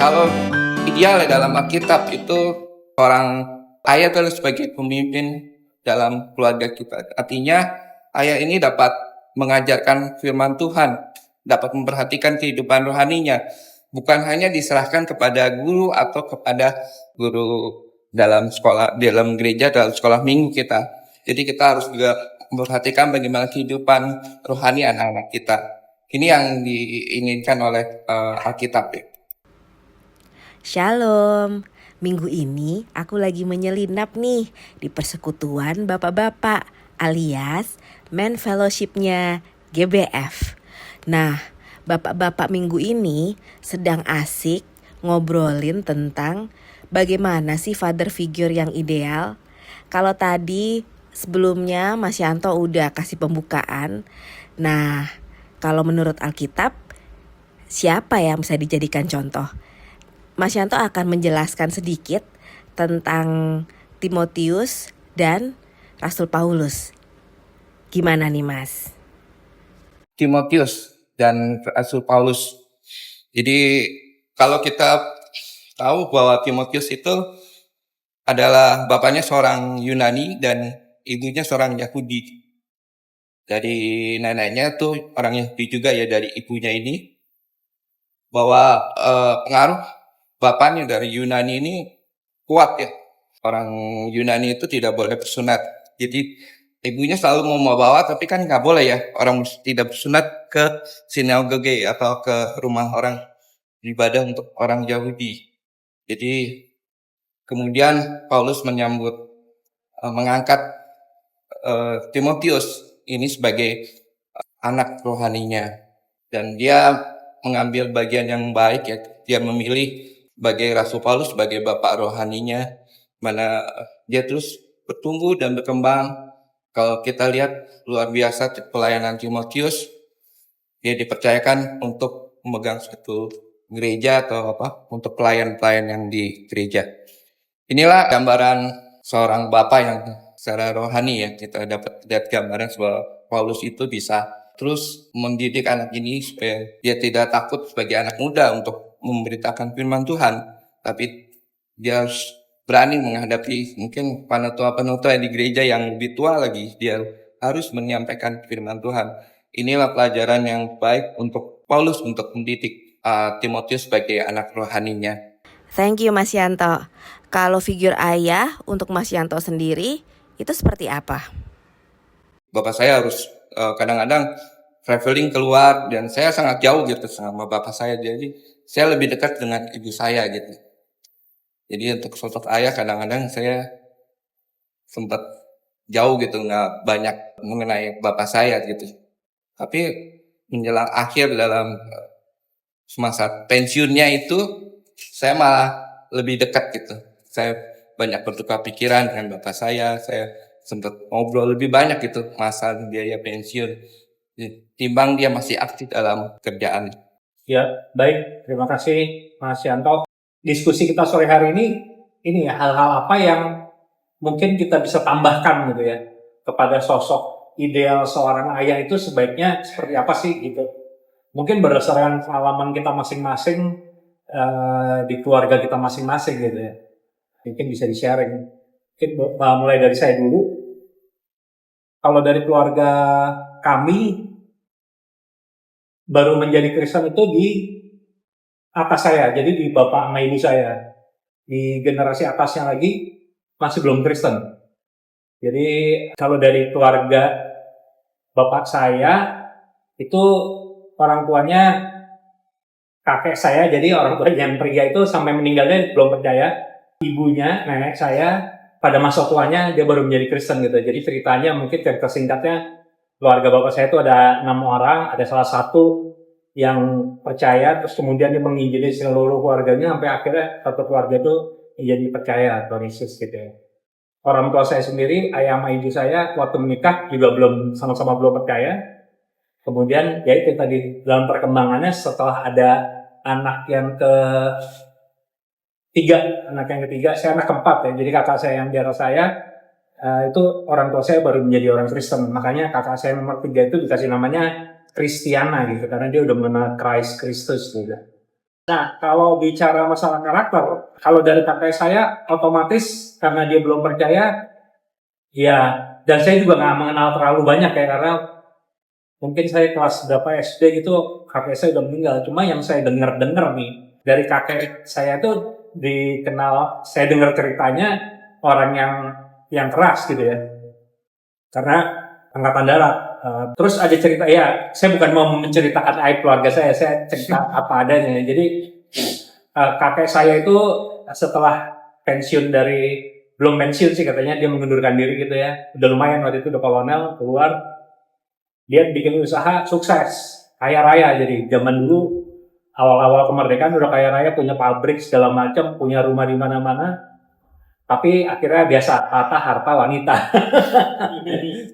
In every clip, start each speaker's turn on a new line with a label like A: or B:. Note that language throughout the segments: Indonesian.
A: Kalau ideal dalam Alkitab itu orang ayah adalah sebagai pemimpin dalam keluarga kita. Artinya ayah ini dapat mengajarkan firman Tuhan, dapat memperhatikan kehidupan rohaninya, bukan hanya diserahkan kepada guru atau kepada guru dalam sekolah, dalam gereja, dalam sekolah minggu kita. Jadi kita harus juga memperhatikan bagaimana kehidupan rohani anak-anak kita. Ini yang diinginkan oleh Alkitab.
B: Shalom, minggu ini aku lagi menyelinap nih di persekutuan bapak-bapak alias Men Fellowship-nya GBF. Nah, bapak-bapak minggu ini sedang asik ngobrolin tentang bagaimana sih father figure yang ideal. Kalau tadi sebelumnya Mas Yanto udah kasih pembukaan. Nah, kalau menurut Alkitab, siapa yang bisa dijadikan contoh? Mas Yanto akan menjelaskan sedikit tentang Timotius dan Rasul Paulus. Gimana nih Mas?
A: Timotius dan Rasul Paulus. Jadi kalau kita tahu bahwa Timotius itu adalah bapaknya seorang Yunani dan ibunya seorang Yahudi. Dari neneknya tuh orang Yahudi juga ya, dari ibunya ini. Bahwa pengaruh bapaknya dari Yunani ini kuat ya. Orang Yunani itu tidak boleh bersunat. Jadi ibunya selalu mau membawa, tapi kan nggak boleh ya orang tidak bersunat ke sinagoge atau ke rumah orang ibadah untuk orang Yahudi. Jadi kemudian Paulus mengangkat Timotius ini sebagai anak rohaninya, dan dia mengambil bagian yang baik ya. Dia memilih sebagai Rasul Paulus sebagai bapak rohaninya, mana dia terus bertumbuh dan berkembang. Kalau kita lihat luar biasa pelayanan Timotius, dia dipercayakan untuk memegang suatu gereja atau untuk pelayan-pelayan yang di gereja. Inilah gambaran seorang bapak yang secara rohani ya. Kita dapat lihat gambaran bahwa Paulus itu bisa terus mendidik anak ini supaya dia tidak takut sebagai anak muda untuk memberitakan firman Tuhan, tapi dia harus berani menghadapi mungkin penatua-penatua di gereja yang lebih tua lagi. Dia harus menyampaikan firman Tuhan. Inilah pelajaran yang baik untuk Paulus untuk mendidik Timotius sebagai anak rohaninya.
B: Thank you Mas Yanto. Kalau figur ayah untuk Mas Yanto sendiri itu seperti apa?
A: Bapak saya harus kadang-kadang traveling keluar dan saya sangat jauh gitu sama bapak saya, jadi saya lebih dekat dengan ibu saya gitu. Jadi untuk sosok ayah kadang-kadang saya sempat jauh gitu, nggak banyak mengenai bapak saya gitu. Tapi menjelang akhir dalam semasa pensiunnya itu saya malah lebih dekat gitu. Saya banyak bertukar pikiran dengan bapak saya sempat ngobrol lebih banyak gitu masa biaya pensiun timbang dia masih aktif dalam kerjaan.
C: Ya, baik. Terima kasih Mas Yanto. Diskusi kita sore hari ini ya, hal-hal apa yang mungkin kita bisa tambahkan gitu ya kepada sosok ideal seorang ayah itu sebaiknya seperti apa sih gitu. Mungkin berdasarkan pengalaman kita masing-masing di keluarga kita masing-masing gitu ya. Mungkin bisa di-sharing. Mungkin mulai dari saya dulu. Kalau dari keluarga kami baru menjadi Kristen itu di atas saya, jadi di bapak sama ibu saya. Di generasi atasnya lagi masih belum Kristen. Jadi kalau dari keluarga bapak saya itu orang tuanya kakek saya, jadi orang tua yang pria itu sampai meninggalnya belum percaya. Ibunya, nenek saya, pada masa tuanya dia baru menjadi Kristen gitu. Jadi ceritanya mungkin cerita singkatnya, keluarga bapak saya itu ada 6 orang, ada salah satu yang percaya, terus kemudian dia menginjili seluruh keluarganya sampai akhirnya satu keluarga itu menjadi percaya Tuhan Yesus gitu ya. Orang tua saya sendiri, ayah sama ibu saya waktu menikah juga sama-sama belum percaya. Kemudian ya itu tadi dalam perkembangannya setelah ada anak yang ketiga, saya anak keempat ya. Jadi kakak saya yang di atas saya itu orang tua saya baru menjadi orang Kristen. Makanya kakak saya nomor 3 itu dikasih namanya Kristiana gitu, karena dia udah mengenal Christ Kristus gitu. Nah, kalau bicara masalah karakter, kalau dari kakek saya, otomatis karena dia belum percaya, ya, dan saya juga nggak mengenal terlalu banyak ya, karena mungkin saya kelas berapa SD gitu, kakek saya udah meninggal. Cuma yang saya dengar-dengar nih, dari kakek saya tuh dikenal, saya dengar ceritanya orang yang keras gitu ya, karena angkatan darat. Terus ada cerita, ya, saya bukan mau menceritakan aib keluarga saya cerita apa adanya. Jadi kakek saya itu setelah pensiun dari, belum pensiun sih katanya, dia mengundurkan diri gitu ya, udah lumayan waktu itu, udah kolonel, keluar, dia bikin usaha sukses, kaya raya. Jadi zaman dulu awal-awal kemerdekaan udah kaya raya, punya pabrik segala macam, punya rumah di mana-mana, tapi akhirnya biasa, tata harta wanita.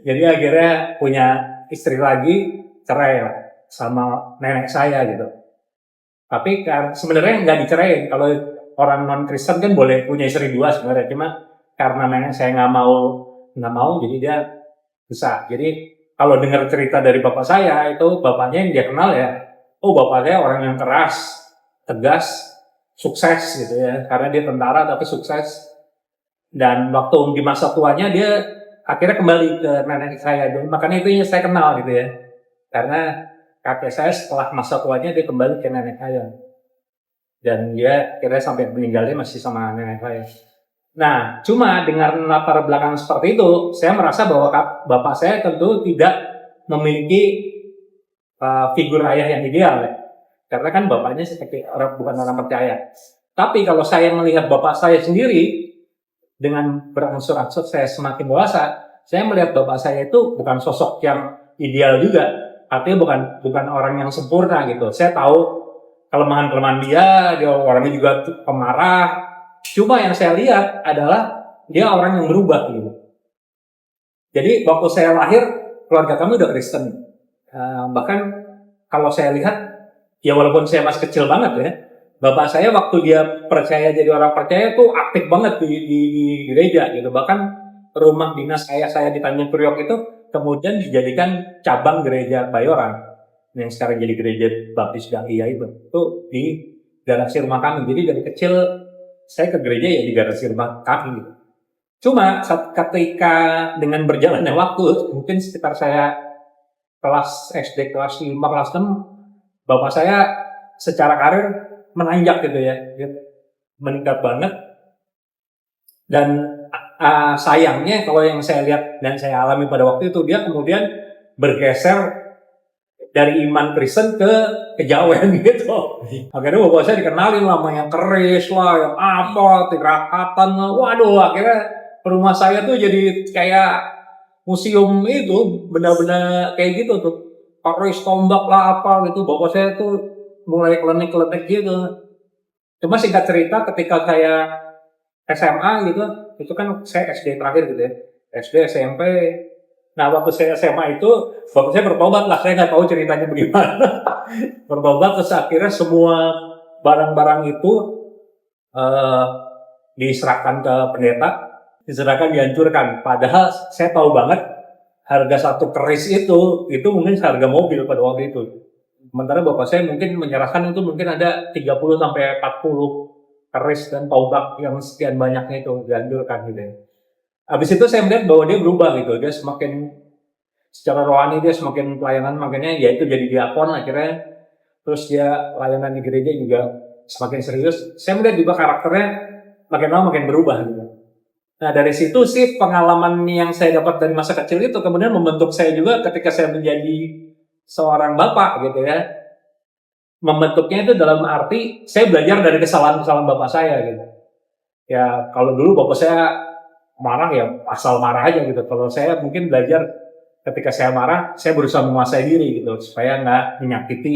C: Jadi akhirnya punya istri lagi, cerai lah sama nenek saya gitu. Tapi kan sebenarnya nggak dicerain. Kalau orang non Kristen kan boleh punya istri dua sebenarnya, cuma karena nenek saya nggak mau, jadi dia bisa. Jadi kalau dengar cerita dari bapak saya, itu bapaknya yang dia kenal ya, oh bapaknya orang yang keras, tegas, sukses gitu ya, karena dia tentara tapi sukses. Dan waktu di masa tuanya dia akhirnya kembali ke nenek saya, makanya itu yang saya kenal gitu ya, karena kakek saya setelah masa tuanya dia kembali ke nenek saya, dan dia akhirnya sampai meninggalnya masih sama nenek saya. Nah, cuma dengan latar belakang seperti itu, saya merasa bahwa bapak saya tentu tidak memiliki figur ayah yang ideal ya. Karena kan bapaknya seperti orang, bukan orang percaya. Tapi kalau saya melihat bapak saya sendiri, dengan berangsur-angsur saya semakin dewasa, saya melihat bapak saya itu bukan sosok yang ideal juga. Artinya bukan orang yang sempurna gitu. Saya tahu kelemahan-kelemahan dia orangnya juga pemarah. Cuma yang saya lihat adalah dia orang yang berubah gitu. Jadi waktu saya lahir, keluarga kami udah Kristen. Bahkan kalau saya lihat, ya walaupun saya masih kecil banget ya, bapak saya waktu dia percaya, jadi orang percaya tuh aktif banget di gereja gitu. Bahkan rumah dinas saya di Tanjung Priok itu kemudian dijadikan cabang gereja Bayoran, yang sekarang jadi gereja Baptis Dahlia itu di garasi rumah kami. Jadi dari kecil saya ke gereja ya di garasi rumah kami gitu. Cuma ketika dengan berjalannya waktu, mungkin sekitar saya kelas SD kelas 5 kelas 6, bapak saya secara karir menanjak gitu ya, meningkat banget. Dan sayangnya kalau yang saya lihat dan saya alami pada waktu itu, dia kemudian bergeser dari iman Kristen ke kejawen gitu. Akhirnya bapak saya dikenalin sama yang keris lah, yang apa, tirakatan lah. Waduh, akhirnya rumah saya tuh jadi kayak museum itu, benda-benda kayak gitu tuh. Keris, tombak lah apa gitu. Bapak saya tuh mulai klenik-klenik gitu. Cuma singkat cerita, ketika saya SMA gitu, itu kan saya SD terakhir gitu ya, SD, SMP. Nah waktu saya SMA itu, bapak saya bertobat lah, saya nggak tahu ceritanya bagaimana. Bertobat, terus akhirnya semua barang-barang itu diserahkan ke pendeta, diserahkan, dihancurkan. Padahal saya tahu banget harga satu keris itu mungkin harga mobil pada waktu itu. Sementara bapak saya mungkin menyerahkan itu mungkin ada 30 sampai 40 keris dan tombak yang sekian banyaknya itu dihancurkan gitu ya. Habis itu saya melihat bahwa dia berubah gitu, dia semakin secara rohani, dia semakin pelayanan, makanya ya itu jadi diakon akhirnya, terus dia layanan di gereja juga semakin serius. Saya melihat juga karakternya makin lama makin berubah gitu. Nah dari situ sih pengalaman yang saya dapat dari masa kecil itu kemudian membentuk saya juga ketika saya menjadi seorang bapak gitu ya. Membentuknya itu dalam arti saya belajar dari kesalahan-kesalahan bapak saya gitu. Ya kalau dulu bapak saya marah ya asal marah aja gitu. Kalau saya mungkin belajar ketika saya marah, saya berusaha menguasai diri gitu supaya nggak menyakiti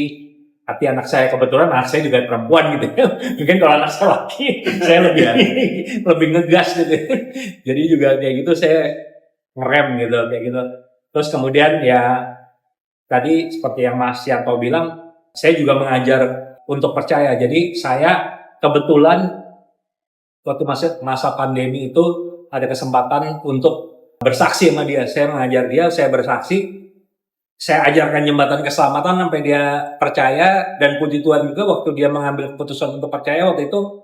C: hati anak saya. Kebetulan anak saya juga perempuan gitu. Mungkin kalau anak saya laki, saya lebih ngegas gitu. Jadi juga kayak gitu saya ngerem gitu kayak gitu. Terus kemudian ya tadi seperti yang Mas Yanto bilang, saya juga mengajar untuk percaya. Jadi saya kebetulan waktu masa pandemi itu ada kesempatan untuk bersaksi sama dia. Saya mengajar dia, saya bersaksi. saya ajarkan jembatan keselamatan sampai dia percaya, dan puji Tuhan juga waktu dia mengambil keputusan untuk percaya waktu itu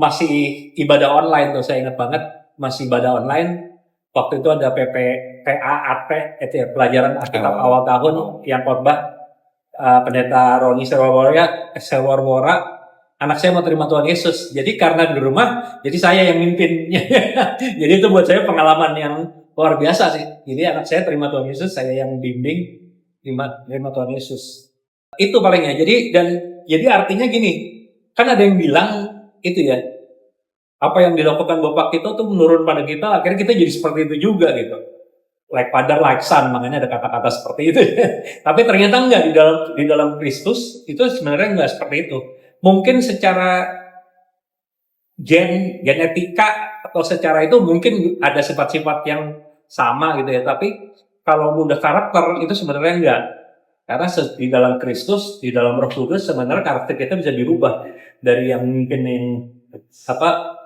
C: masih ibadah online tuh, saya ingat banget masih ibadah online. Waktu itu ada PPAAT itu ya, pelajaran Alkitab awal tahun yang khotbah pendeta Roni Sewarwora, anak saya mau terima Tuhan Yesus. Jadi karena di rumah, jadi saya yang mimpin. Jadi itu buat saya pengalaman yang luar biasa sih. Jadi anak saya terima Tuhan Yesus, saya yang bimbing terima Tuhan Yesus. Itu palingnya. Jadi artinya gini, kan ada yang bilang itu ya, apa yang dilakukan Bapak kita tuh menurun pada kita, akhirnya kita jadi seperti itu juga gitu. Like father, like son, makanya ada kata-kata seperti itu. Tapi ternyata enggak, di dalam Kristus itu sebenarnya enggak seperti itu. Mungkin secara genetika atau secara itu mungkin ada sifat-sifat yang sama gitu ya. Tapi kalau udah karakter itu sebenarnya enggak. Karena di dalam Kristus, di dalam Roh Kudus sebenarnya karakter kita bisa dirubah dari yang mungkin yang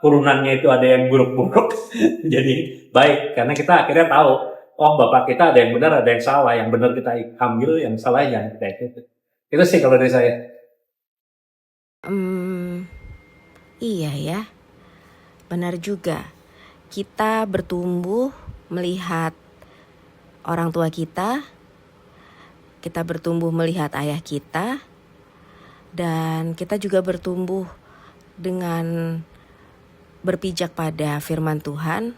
C: turunannya itu ada yang buruk-buruk jadi baik, karena kita akhirnya tahu, oh Bapak kita ada yang benar, ada yang salah, yang benar kita ambil, yang salah yang kita ikut. Itu sih kalau dari saya.
B: Iya ya, benar juga. Kita bertumbuh melihat orang tua kita bertumbuh melihat ayah kita, dan kita juga bertumbuh dengan berpijak pada firman Tuhan.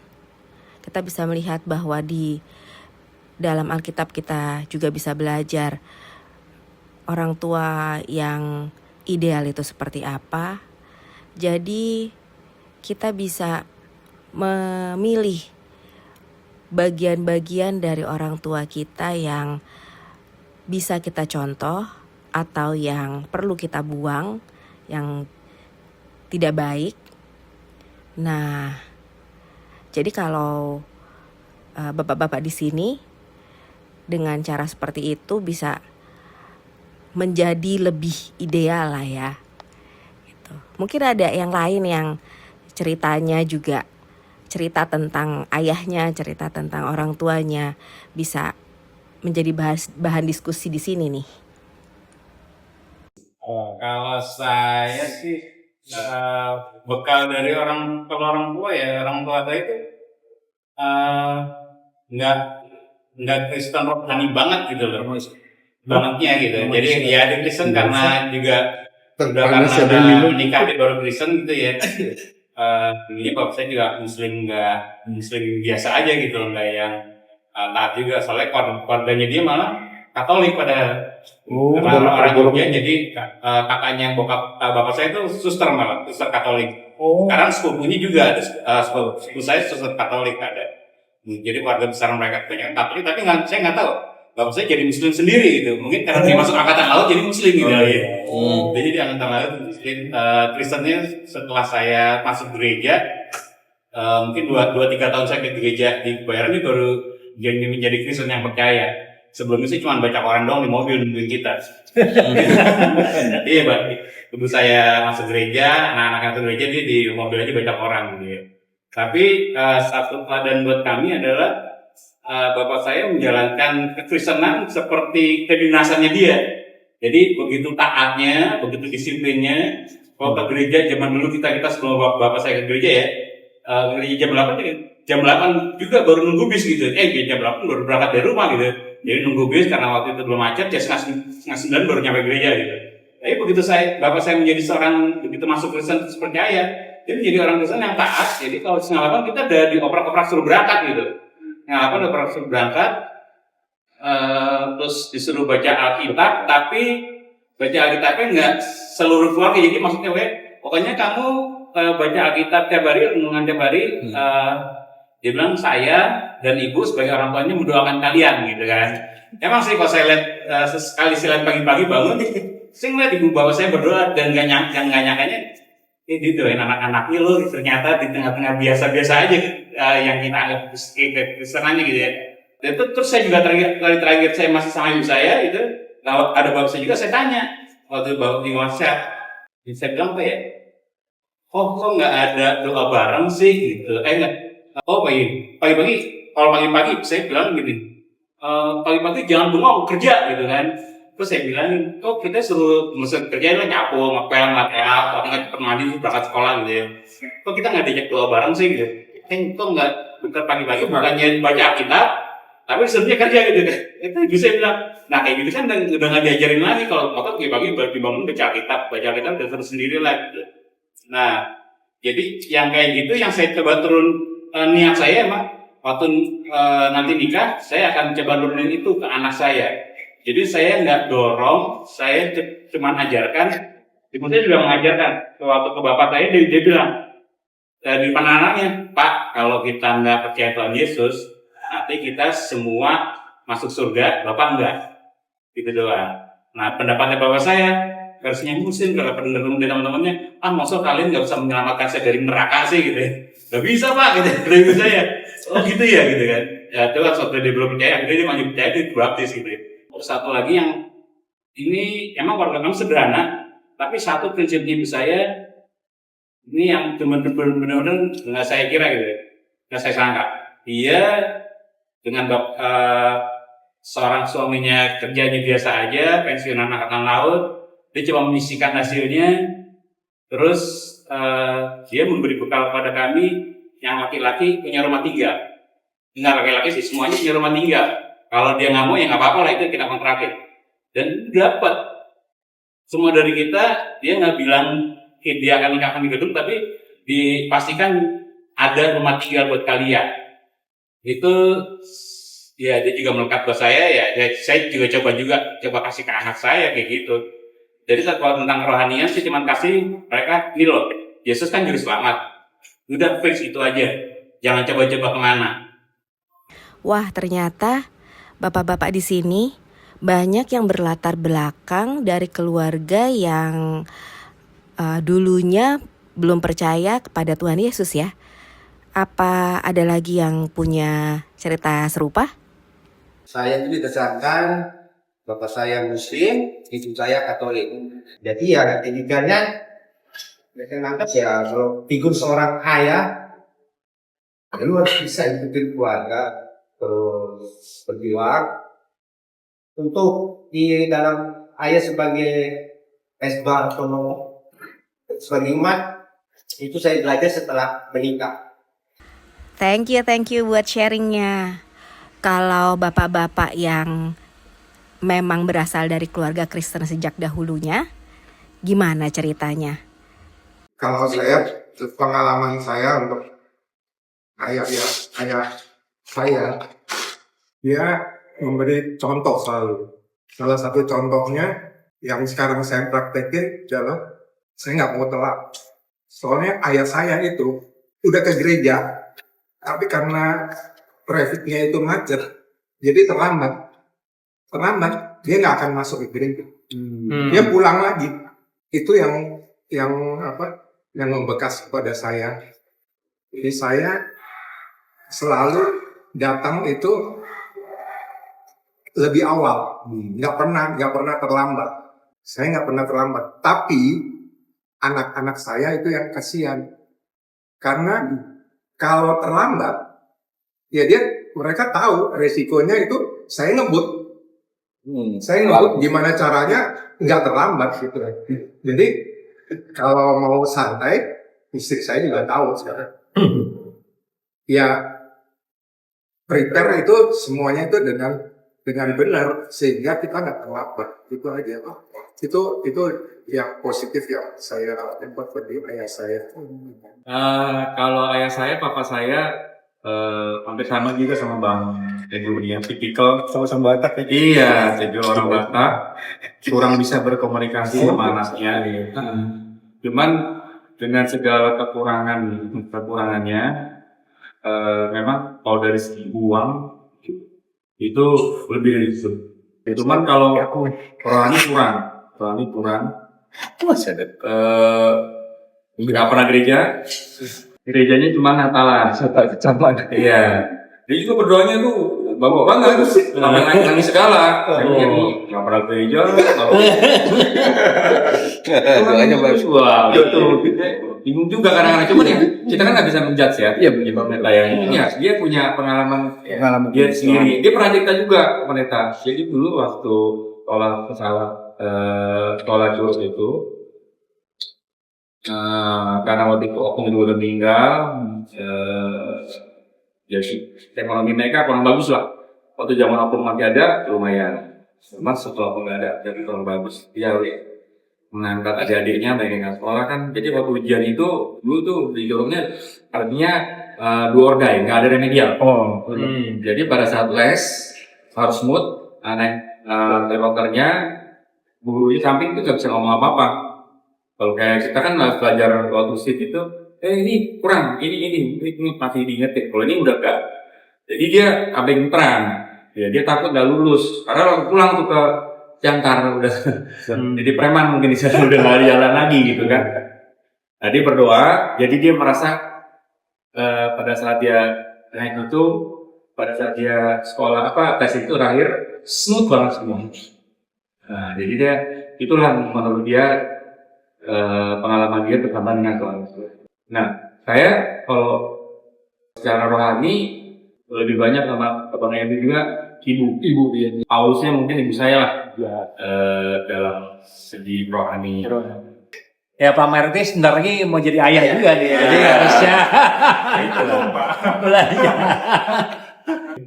B: Kita bisa melihat bahwa di dalam Alkitab kita juga bisa belajar orang tua yang ideal itu seperti apa. Jadi kita bisa memilih bagian-bagian dari orang tua kita yang bisa kita contoh atau yang perlu kita buang, yang tidak baik. Nah, jadi kalau bapak-bapak di sini dengan cara seperti itu bisa menjadi lebih ideal lah ya. Gitu. Mungkin ada yang lain yang ceritanya juga cerita tentang ayahnya, cerita tentang orang tuanya, bisa menjadi bahan diskusi di sini nih.
D: Kalau saya sih bekal dari orang tua ya, orang tua saya itu nggak Kristen rohani banget gitu loh, bangetnya gitu. Jadi ya di Kristen karena juga udah karena menikah baru Kristen gitu ya. Ini bapak saya juga muslim biasa aja gitu loh, nggak yang taat juga. Soalnya keluarganya dia malah Katolik pada orang Jogja. Jadi kakaknya bapak saya itu suster, malah suster Katolik. Sekarang sepupunya juga ada, sepupu saya suster Katolik ada. Jadi keluarga besar mereka banyak Katolik, tapi saya nggak tahu. Bapak saya jadi Muslim sendiri gitu. Mungkin karena dia masuk angkatan laut jadi Muslim gitu. Jadi di angkatan laut Muslim. Kristennya setelah saya masuk gereja, mungkin 2-3 tahun saya ke gereja di Kebayoran ini baru menjadi Kristen yang percaya. Sebelumnya sih cuma baca koran doang di mobil nungguin kita. Iya, ibu saya masuk gereja, anak-anak masuk gereja, dia di mobil aja baca koran gitu. Tapi satu teladan buat kami adalah bapak saya menjalankan kekristenan seperti kedinasannya dia. Jadi begitu taatnya, begitu disiplinnya. Kalau ke gereja zaman dulu kita sebelum bapak saya ke gereja ya, gereja jam 8 juga baru nunggu bis gitu. Jam 8 baru berangkat dari rumah gitu. Jadi nunggu bis karena waktu itu belum macet, ya setengah 9 baru nyampe gereja gitu. Tapi begitu bapak saya menjadi begitu masuk Kristen terus percaya, dia menjadi orang Kristen yang taat. Jadi kalau setengah 8 kita udah dioprak-oprak suruh berangkat gitu. Setengah 8 udah suruh berangkat, terus disuruh baca Alkitab, tapi baca Alkitabnya nggak seluruh keluarga. Jadi maksudnya pokoknya kamu baca Alkitab tiap hari, renungan tiap hari. Dia bilang saya dan ibu sebagai orang tuanya mendoakan kalian gitu kan. Emang sih kalau saya lihat sekali saya lihat pagi-pagi bangun, saya ngeliat ibu bapak saya berdoa dan nggak nyangkanya didoain anak-anaknya loh. Ternyata di tengah-tengah biasa-biasa aja yang kita anggap Kristenannya gitu ya. Dan terus saya juga terakhir saya masih sama ibu saya itu, ada bapak saya juga, saya tanya waktu bapak di WhatsApp, saya bilang apa ya? Kok nggak ada doa bareng sih gitu? Pagi-pagi, kalau pagi-pagi saya bilang gini, pagi-pagi jangan bengong kerja gitu kan. Terus saya bilangin, kok kita suruh mesti kerjain lah nyapu, ngepel, ngepel, cepet mandi terus berangkat sekolah gitu ya. Kok kita nggak diajak doa bareng sih gitu? Kok nggak bentar pagi-pagi bukannya baca Alkitab, tapi sebenarnya kerja gitu kan? Itu bisa bilang, nah kayak gitu kan udah nggak diajarin lagi kalau motor pagi-pagi dibangun baca Alkitab udah terus sendiri lah. Gitu. Nah, jadi yang kayak gitu yang saya coba turun niat saya emang waktu nanti nikah saya akan coba turunin itu ke anak saya. Jadi saya nggak dorong, saya cuma ajarkan. Ibu saya juga mengajarkan. Waktu ke bapak saya dia bilang di depan anaknya, Pak, kalau kita nggak percaya Tuhan Yesus, nanti kita semua masuk surga, bapak enggak. Gitu doang. Nah pendapatnya bapak saya versinya Muslim, kalau pendengar teman-temannya, maksud kalian nggak bisa menyelamatkan saya dari neraka sih gitu ya. Nggak bisa Pak, gitu dari ibu saya. Oh gitu ya, gitu kan. Ya itu kan suatu dia belum percaya, akhirnya dia masih percaya dia baptis gitu ya. Terus satu lagi yang ini emang warga kami sederhana, tapi satu prinsip ibu saya ini yang benar-benar nggak saya kira gitu, nggak saya sangka. Dia dengan seorang suaminya kerjanya biasa aja, pensiunan angkatan laut, dia cuma menyisihkan hasilnya, terus dia memberi bekal kepada kami yang laki-laki punya rumah 3. Enggak laki-laki sih, semuanya punya rumah 3. Kalau dia nggak mau ya nggak apa-apa lah, itu kita kontraktif. Dan dapat semua dari kita, dia nggak bilang dia akan nikahkan di gedung, tapi dipastikan ada rumah 3 buat kalian. Itu ya dia juga melekat buat saya ya saya juga coba kasih ke anak saya kayak gitu. Jadi kalau tentang kerohanian sih cuma kasih mereka ini loh, Yesus kan juru selamat. Udah fix itu aja, jangan coba-coba kemana.
B: Wah, ternyata bapak-bapak di sini banyak yang berlatar belakang dari keluarga yang dulunya belum percaya kepada Tuhan Yesus ya. Apa ada lagi yang punya cerita serupa?
E: Saya itu dibesarkan, bapak saya Muslim, ibu saya Katolik. Jadi ya pendidikannya, mereka nangkep ya kalau figur seorang ayah, lu harus bisa ikutin keluarga, terus berjuang untuk di dalam ayah sebagai esbar atau sebagai umat. Itu saya belajar setelah menikah.
B: Thank you buat sharingnya. Kalau bapak-bapak yang memang berasal dari keluarga Kristen sejak dahulunya, gimana ceritanya?
F: Kalau saya, pengalaman saya untuk ayah saya, dia memberi contoh selalu. Salah satu contohnya yang sekarang saya praktekin adalah saya nggak mau telat. Soalnya ayah saya itu udah ke gereja, tapi karena trafficnya itu macet, jadi terlambat, dia nggak akan masuk ke gereja. Dia pulang lagi. Itu yang membekas pada saya. Jadi saya selalu datang itu lebih awal, nggak pernah terlambat. Saya nggak pernah terlambat. Tapi anak-anak saya itu yang kasihan, karena kalau terlambat, ya mereka tahu resikonya itu saya ngebut. Saya ngebut gimana caranya nggak terlambat gitu. Jadi kalau mau santai, istri saya juga tahu sekarang. Ya prepare itu semuanya itu dengan benar sehingga kita nggak terlambat. Itu aja. Itu yang positif yang saya dapat dari ayah saya.
G: Kalau ayah saya, papa saya hampir sama juga sama Bang Teguh, dia tipikal sama-sama Batak ya. Iya, jadi orang Batak kurang bisa berkomunikasi sama anaknya gitu. Cuman dengan segala kekurangannya, memang kalau dari segi uang itu lebih dari itu. Cuman kalau rohani kurang.
E: Masih ada.
G: Nggak pernah gerejanya cuma Natalan. Iya. Dia juga berdoanya tuh bawa banget, nangis segala. Nggak pernah gereja.
E: Doanya bagus.
G: Wah, gitu. bingung juga kadang-kadang. Cuman ya kita kan nggak bisa menjudge ya. Iya, Pak Pendeta ya. Ini ya dia punya pengalaman dia sendiri. Dia pernah cerita juga Pendeta. Jadi dulu waktu sekolah curug itu, karena waktu itu opung itu udah meninggal, jadi teknologi mereka kurang bagus lah. Waktu zaman opung masih ada lumayan, cuma setelah opung nggak ada jadi kurang bagus. Dia mengangkat adik-adiknya mereka nggak sekolah kan. Jadi waktu ujian itu dulu tuh di curugnya artinya dua ordai, nggak ada remedial. Jadi pada saat les harus mood, dokternya guru di samping itu nggak bisa ngomong apa-apa. Kalau kayak kita kan belajar waktu shift itu, ini kurang, ini masih diingetin. Kalau ini udah enggak. Jadi dia abeng perang. Ya, dia takut nggak lulus. Karena waktu pulang tuh ke Jangkar udah jadi preman mungkin di sana udah nggak jalan lagi gitu kan. Nah, dia berdoa. Jadi dia merasa pada saat dia naik itu, pada saat dia sekolah tes itu terakhir smooth banget semua. Nah, jadi dia itulah menurut dia pengalaman dia bersama dengan Tuhan. Nah, saya kalau secara rohani lebih banyak sama Abang Endi juga ibu dia. Paulusnya mungkin ibu saya lah dalam segi rohani.
C: Ya Pak Marti sebentar lagi mau jadi ayah juga dia. Jadi harusnya belajar.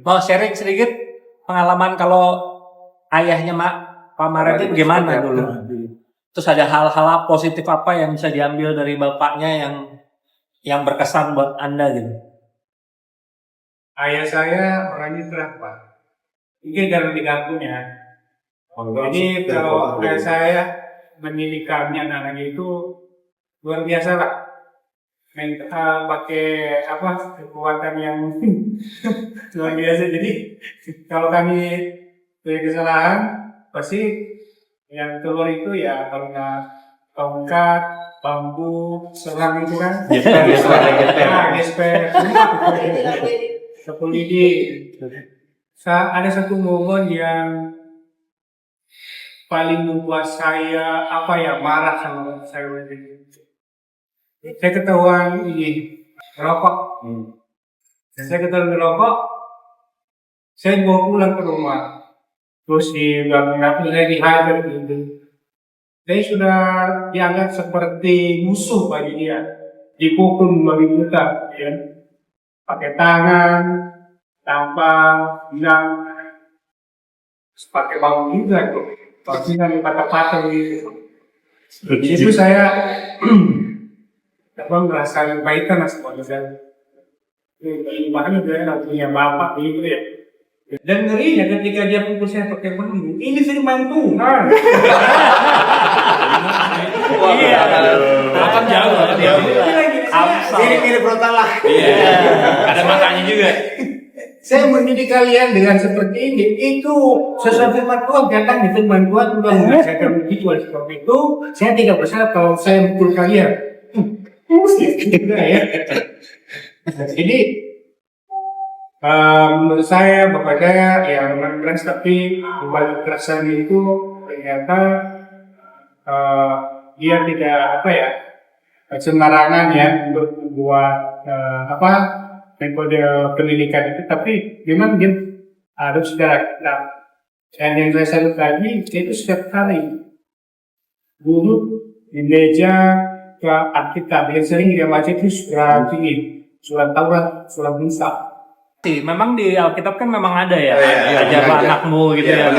C: Mau sharing sedikit pengalaman kalau ayahnya Pak Marti bagaimana dulu? Terus ada hal-hal positif apa yang bisa diambil dari bapaknya yang berkesan buat Anda gitu?
H: Ayah saya orangnya terang, Pak. Ini jarang diganggunya. Jadi kalau ayah saya mendidik kami anak-anaknya itu luar biasa lah. Pakai kekuatan yang luar biasa. Jadi kalau kami punya kesalahan pasti yang keluar itu ya kalau nggak tongkat, bambu, selang itu kan. Gesper. Sapu lidi. Ada satu momen yang paling membuat saya marah sama saya. Saya ketahuan ngerokok. Saya ketahuan ngerokok. Saya bawa pulang ke rumah. Terus saya di-hire gitu. Saya sudah dianggap seperti musuh bagi dia. Dipukul bagi kita, ya. Pakai tangan, tampang, bilang, pakai bau juga tuh. Pasti kan patah-patah gitu. Jadi itu saya merasakan kebaikan lah semuanya saya. Makanya saya nggak punya bapak gitu ya. Dan ngerinya ketika dia pukul saya pakai bambu, ini firman Tuhan. Iya, akan jauh. Mirip frontal lah. Iya, ada matanya juga. Saya mendidik kalian dengan seperti ini, itu sesuai firman Tuhan, datang di firman Tuhan, Tuhan mengajarkan begitu seperti itu. Saya tidak bersalah kalau saya mukul kalian. Ya. Jadi menurut saya, bapak saya yang keras, tapi balik kerasan itu ternyata dia tidak sembarangan ya untuk membuat metode pendidikan itu, tapi memang dia harus secara. Dan yang saya salut tadi, itu setiap kali guru di meja ke Alkitab yang sering dia baca itu surat Taurat, surat Musa. Memang di Alkitab kan memang ada ya, ajarlah anakmu gitu ya.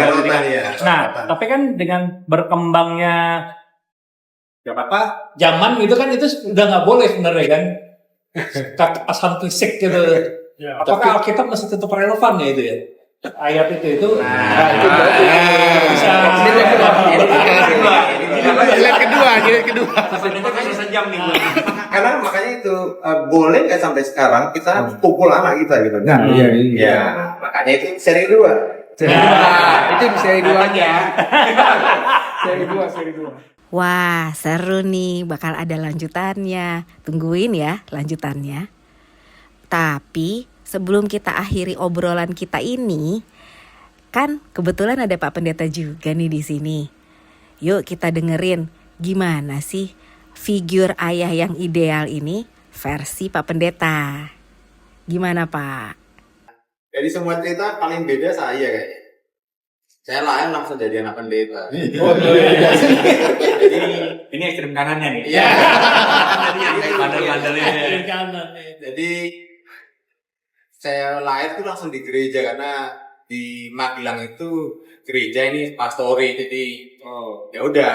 H: Nah, tapi kan dengan berkembangnya zaman gitu kan, itu udah nggak boleh sebenarnya kan, kekerasan fisik gitu. Apakah Alkitab masih tetap relevan ya itu ya? Ayat itu itu bisa jilid kedua. Sejam nih.
E: Karena makanya itu boleh nggak sampai sekarang kita pukul anak kita gitu. Nah, iya. Makanya itu seri 2.
F: Itu seri 2-nya. Seri 2.
B: Wah, seru nih, bakal ada lanjutannya. Tungguin ya lanjutannya. Tapi sebelum kita akhiri obrolan kita ini, kan kebetulan ada Pak Pendeta juga nih di sini. Yuk kita dengerin gimana sih figur ayah yang ideal ini versi Pak Pendeta. Gimana Pak?
I: Dari semua cerita paling beda saya kayaknya. Saya lahir langsung jadi anak pendeta.
G: Jadi ini ekstrem kanannya nih.
I: Iya.
G: Bandel-bandelnya.
I: Jadi saya lahir tuh langsung di gereja karena di Magelang itu gereja ini pastori, jadi ya udah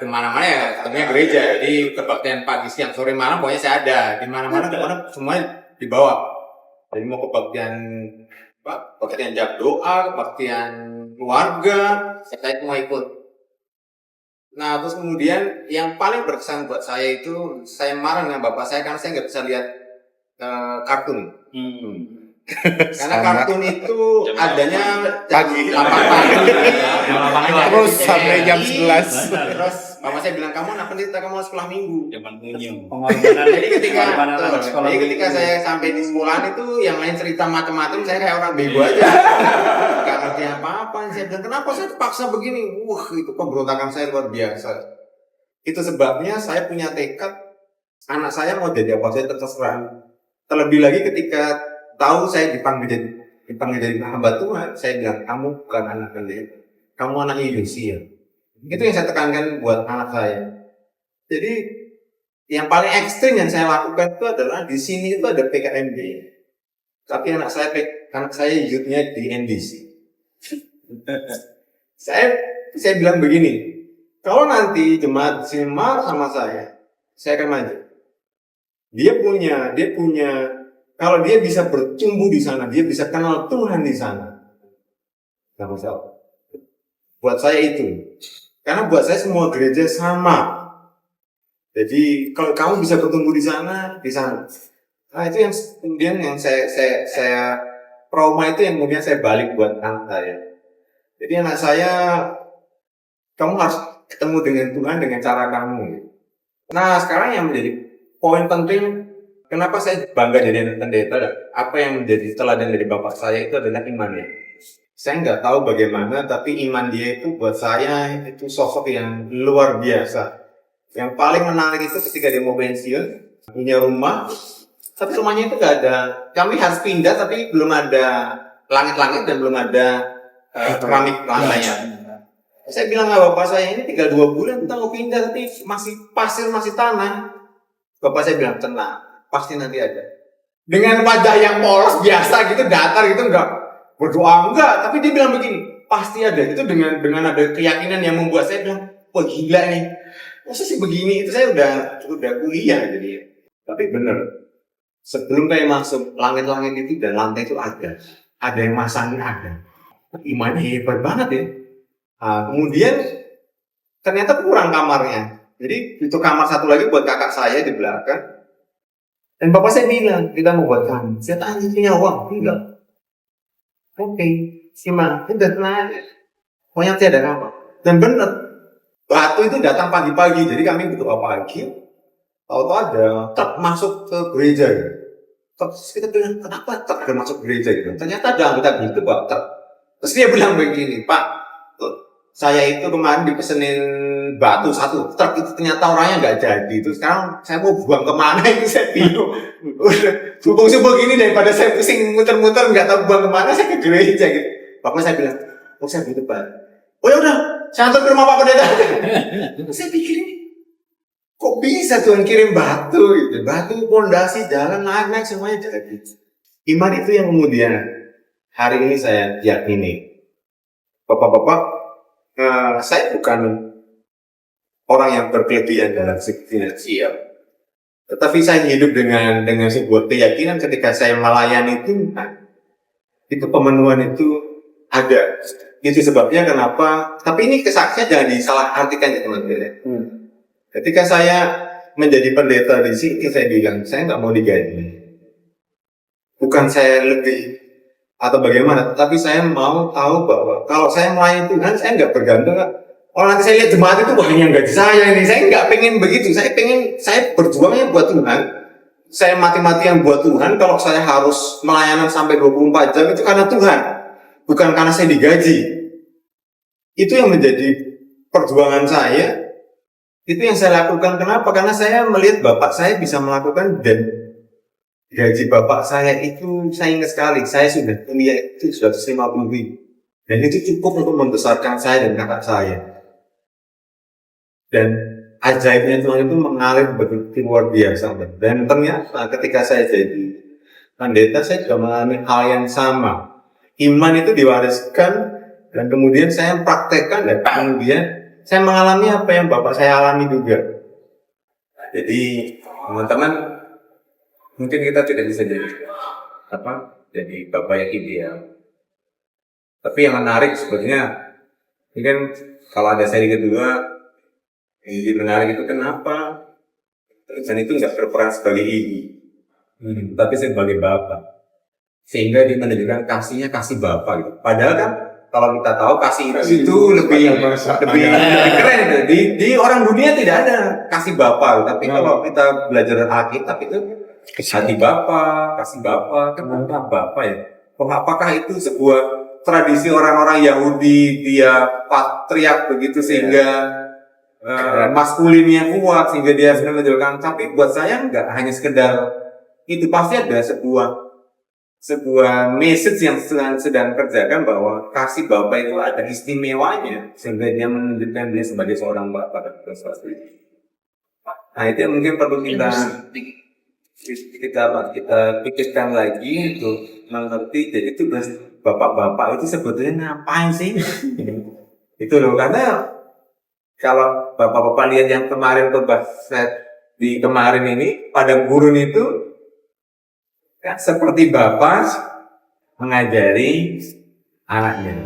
I: kemana-mana ya tentunya gereja. Jadi kebaktian pagi siang sore malam pokoknya saya ada di mana-mana semua dibawa. Jadi mau kebaktian jam doa, kebaktian keluarga, saya semua ikut. Nah terus kemudian yang paling berkesan buat saya itu saya marah dengan bapak saya karena saya nggak bisa lihat kartun. Karena kartun itu adanya
A: Pagi.
I: 8 pagi.
A: Terus sampai jam 11.
I: Terus mama saya bilang kamu anak pendeta, kamu harus sekolah minggu.
G: Zaman munyung.
I: Jadi ketika saya sampai di sekolahan itu yang lain cerita macam-macam, saya kayak orang bego aja. Gak ngerti apa-apa. Saya bilang kenapa saya terpaksa begini? Itu pemberontakan saya luar biasa. Itu sebabnya saya punya tekad anak saya mau jadi apa saya terserah. Terlebih lagi ketika tahu saya dipanggil jadi hamba Tuhan, saya bilang kamu bukan anak pendeta, kamu anak Yosia. Itu yang saya tekankan buat anak saya. Jadi yang paling ekstrim yang saya lakukan itu adalah di sini itu ada PKMB, tapi anak saya youth-nya di NDC. saya bilang begini, kalau nanti jemaat sini marah sama saya akan maju. Dia punya kalau dia bisa bertumbuh di sana, dia bisa kenal Tuhan di sana. Gak masalah. Buat saya itu. Karena buat saya semua gereja sama. Jadi kalau kamu bisa bertumbuh di sana, di sana. Nah itu yang kemudian yang saya trauma itu yang kemudian saya balik buat anak saya. Jadi anak saya, kamu harus ketemu dengan Tuhan dengan cara kamu. Nah sekarang yang menjadi poin penting, kenapa saya bangga jadi anak pendeta? Apa yang menjadi teladan dari bapak saya itu adalah imannya. Saya nggak tahu bagaimana, tapi iman dia itu buat saya itu sosok yang luar biasa. Yang paling menarik itu ketika dia mau pensiun, punya rumah, tapi rumahnya itu nggak ada. Kami harus pindah, tapi belum ada langit-langit dan belum ada keramik lantainya. Saya bilang sama bapak saya ini tinggal 2 bulan kita mau pindah, tapi masih pasir, masih tanah. Bapak saya bilang tenang. Pasti nanti ada. Dengan wajah yang polos biasa gitu, datar gitu, enggak berdoa enggak, tapi dia bilang begini, pasti ada. Itu dengan ada keyakinan yang membuat saya bilang, wah gila nih, masa sih begini? Itu saya udah kuliah jadi. Tapi bener, sebelum kayak masuk langit-langit itu dan lantai itu ada yang masangin ada. Imannya hebat banget ya. Nah, kemudian ternyata kurang kamarnya. Jadi itu kamar satu lagi buat kakak saya di belakang. Dan bapak saya bilang, kita mau buat kamu. Saya tanya, punya uang? Enggak. Oke, gimana? Udah tenang. Pokoknya tidak ada kamar. Dan benar, batu itu datang pagi-pagi. Jadi kami berdoa pagi. Tahu-tahu ada truk masuk ke gereja. Terus kita bilang, kenapa truk ada masuk gereja? Ternyata ada anggota gitu, Pak. Terus dia bilang begini, Pak, saya itu kemarin dipesenin batu 1 truk itu ternyata orangnya nggak jadi. Terus sekarang saya mau buang kemana itu saya bingung. Udah subuh-subuh gini daripada saya pusing muter-muter nggak tahu buang kemana, saya ke gereja gitu. Bapak saya bilang, oh saya gitu Pak. Oh ya udah, saya antar ke rumah Pak Pendeta. Saya pikir ini kok bisa Tuhan kirim batu gitu, batu pondasi jalan naik semuanya jadi. Iman itu yang kemudian hari ini saya yakini. Bapak-bapak, saya bukan orang yang berkelebihan dalam segi finansial, tetapi saya hidup dengan sebuah keyakinan ketika saya melayani Tuhan, itu pemenuhan itu ada. Itu sebabnya kenapa. Tapi ini kesaksian jangan disalahartikan ya teman-teman. Ketika saya menjadi pendeta di sini, saya bilang saya nggak mau digaji. Bukan saya lebih atau bagaimana, tapi saya mau tahu bahwa kalau saya melayani Tuhan, saya nggak bergantung. Oh nanti saya lihat jemaat itu wah yang gaji saya ini, saya nggak pengen begitu. Saya berjuangnya buat Tuhan. Saya mati-matian buat Tuhan. Kalau saya harus melayanan sampai 24 jam itu karena Tuhan, bukan karena saya digaji. Itu yang menjadi perjuangan saya. Itu yang saya lakukan. Kenapa? Karena saya melihat bapak saya bisa melakukan, dan gaji bapak saya itu saya ingat sekali, saya sudah kuliah itu 150.000, dan itu cukup untuk membesarkan saya dan kakak saya. Dan ajaibnya Tuhan itu mengalir begitu luar biasa. Dan ternyata ketika saya jadi pendeta, saya juga mengalami hal yang sama. Iman itu diwariskan, dan kemudian saya praktekkan, dan kemudian saya mengalami apa yang bapak saya alami juga.
G: Jadi teman-teman, mungkin kita tidak bisa jadi bapak yang ideal. Tapi yang menarik sebetulnya, mungkin kalau ada seri kedua, yang menarik itu kenapa dan itu nggak berperan sebagai ibu, tapi sebagai bapak, sehingga dia menunjukkan kasihnya, kasih bapak gitu. Padahal kan kalau kita tahu kasih itu lebih keren gitu. Di orang dunia tidak ada kasih bapak, tapi kalau kita belajar Alkitab itu hati bapak, kasih bapak, kenapa bapak ya? Apakah itu sebuah tradisi orang-orang Yahudi, dia patriark begitu sehingga maskulinnya kuat sehingga dia bisa menunjukkan? Tapi buat saya enggak hanya sekedar itu, pasti ada sebuah message yang sedang kerjakan bahwa kasih bapak itu ada istimewanya sehingga dia menunjukkan dia sebagai seorang bapak dan sesuatu. Nah itu yang mungkin perlu kita pikirkan lagi untuk mengerti. Jadi itu bapak-bapak itu sebetulnya ngapain sih? Itu loh, karena kalau bapak-bapak lihat yang kemarin di kemarin ini pada gurun itu kan seperti bapak mengajari anaknya.